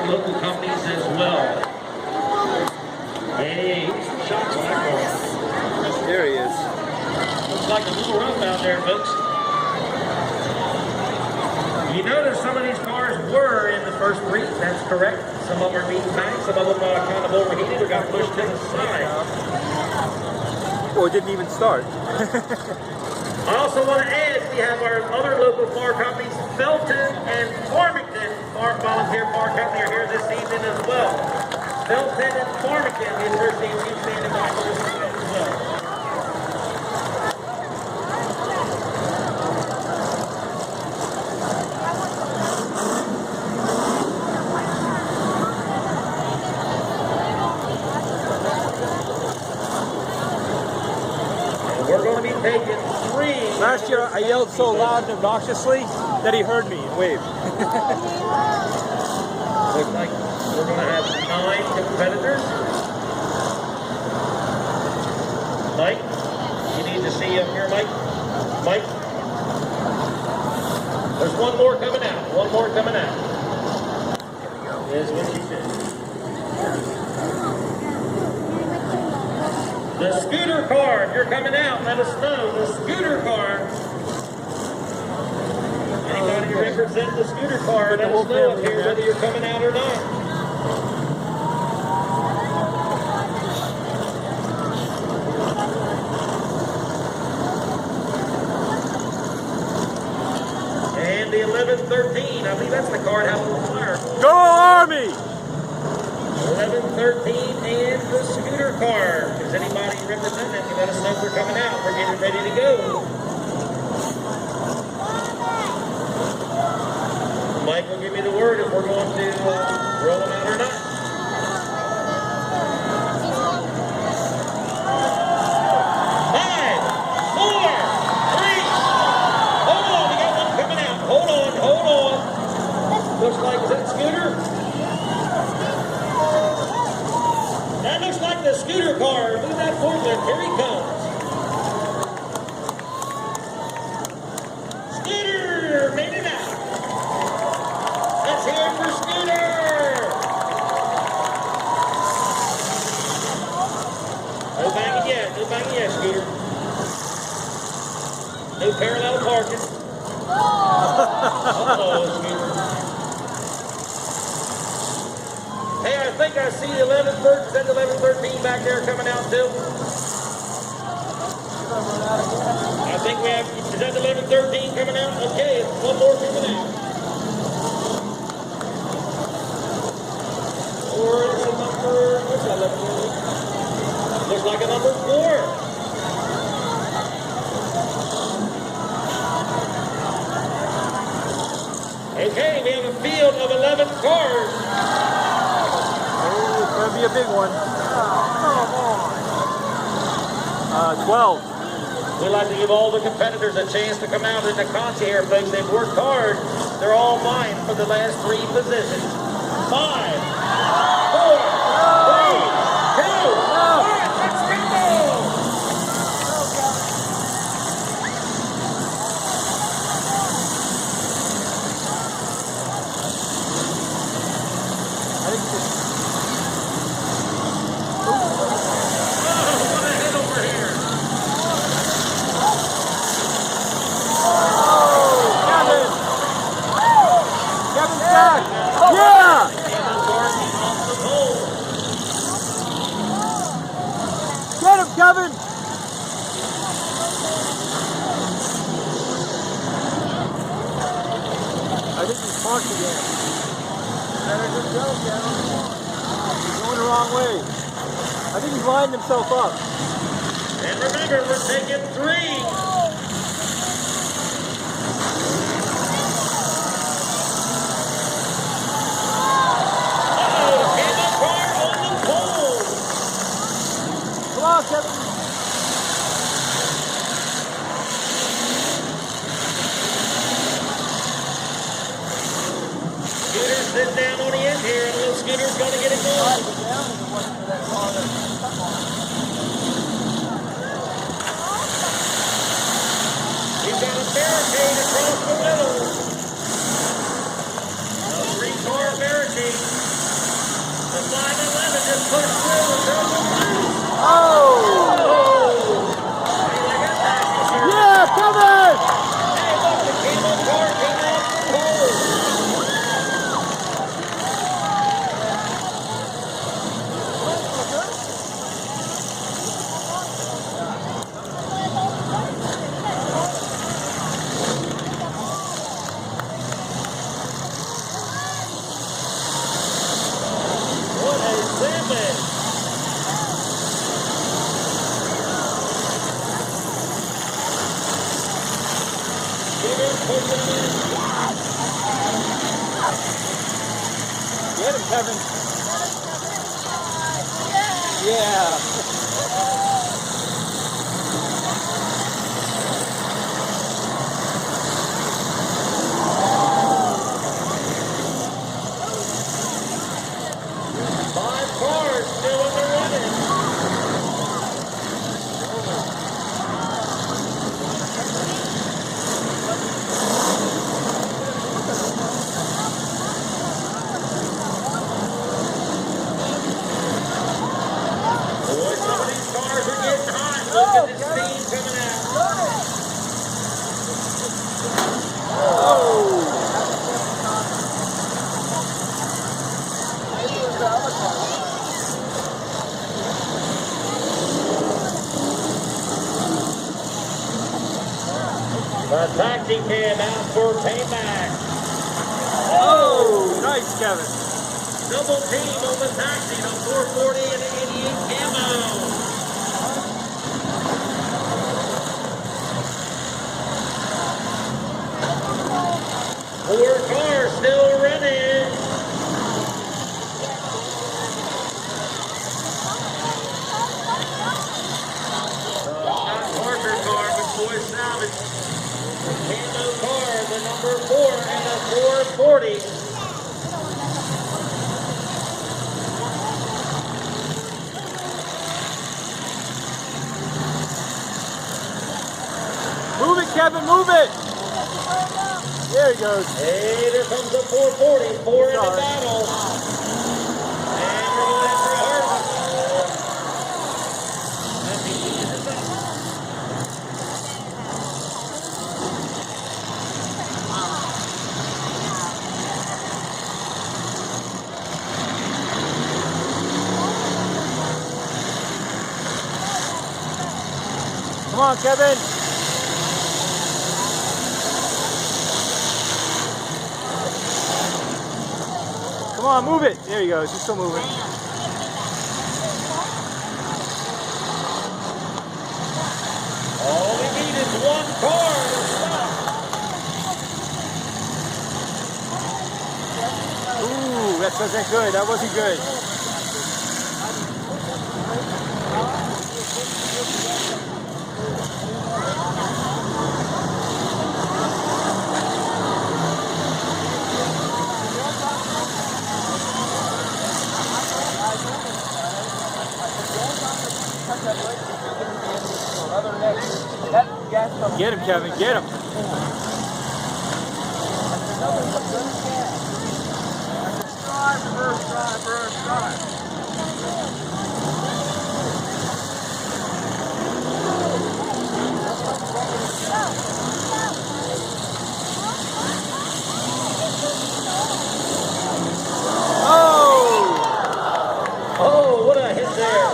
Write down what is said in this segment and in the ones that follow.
local companies as well. Hey, shots on that car. There he is. Looks like a little rough out there, folks. You notice some of these cars were in the first three. That's correct. Some of them are being tanked. Some of them kind of overheated or got pushed to the side. Or didn't even start. I also want to add, we have our other local car companies, Felton and Farmington. Our volunteer car company are here this evening as well. Felton and Farmington, the association standing by for this event as well. And we're going to be taking 3. Last year I yelled so loud and obnoxiously that he heard me and waved. Looks like we're going to have 9 competitors. Mike, you need to see up here, Mike. Mike. There's one more coming out. One more coming out. Is what she said. The scooter car, if you're coming out, let us know. The scooter car. Anybody represent the scooter car, let us know up here whether you're coming out or not. And the 1113, I believe that's the car that has a fire. Go Army! 1113 and the scooter car. Is anybody representing? Let us know if we're coming out. We're getting ready to go. Mike will give me the word if we're going to roll them out or not. Five, four, three. Hold on, we got one coming out. Hold on, hold on. Looks like, is that scooter? That looks like the scooter car. Look at that forklift. Here he comes. Scooter made it out. Let's hear it for Scooter! No banging yet, Scooter. No parallel parking. Uh-oh, Scooter. Hey, I think I see the 1113 back there coming out too. I think we have, is that the 1113 coming out? Okay, one more coming out. Or it's a number, what's that number? Looks like a number 4. Okay, we have a field of 11 cars. Oh, it's going to be a big one. Come on. 12. We'd like to give all the competitors a chance to come out in the concert here, folks. They've worked hard. They're all vying for the last 3 positions. 5, 4, 3, 2, 1. Let's go! Kevin! I think he's parked again. Better just go, Kevin. He's going the wrong way. I think he's lined himself up. And remember, we're taking 3. Come on, Kevin. Scooter's sitting down on the end here, and little Scooter's going to get it going. He's got a barricade across the middle. A 3-car barricade. Get him, Kevin. Yeah. The taxi cam out for payback. Oh, nice, Kevin. Double team on the taxi, the 440 and 88 camo. Four cars still running. Not Parker car, but Boy Salvage. Camo car, the number 4 and the 440. Move it, Kevin, move it. There he goes. Hey, there comes the 440, 4 in the battle. And we're going for a hard. Come on, Kevin. Come on, move it. There he goes. He's still moving. All we need is one car to stop. Ooh, that wasn't good. That wasn't good. Get him, Kevin. Get him. Oh, what a hit there.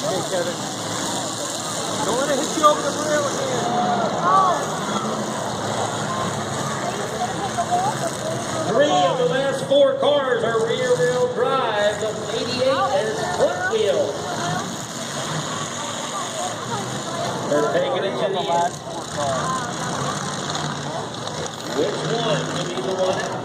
Okay, Kevin. Don't let it hit you over the rail again. Three of the last 4 cars are rear-wheel drive. The 88 is front wheel. They're taking it to the end. Which one will be the one out?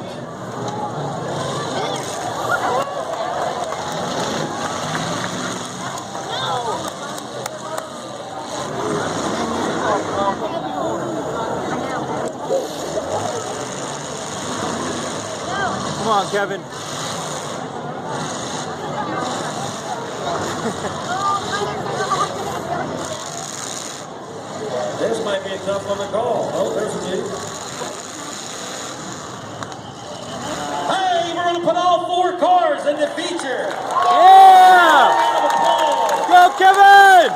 Come on, Kevin. This might be a tough one to call. Oh, there's a dude. Hey, we're going to put all 4 cars in the feature. Yeah! Round of applause. Go, Kevin!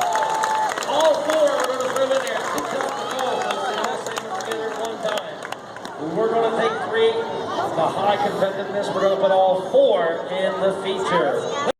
All 4 are going to throw in there. It's tough to call, so they all say them together at one time. We're going to take 3. The high competitiveness, we're going to put all 4 in the feature.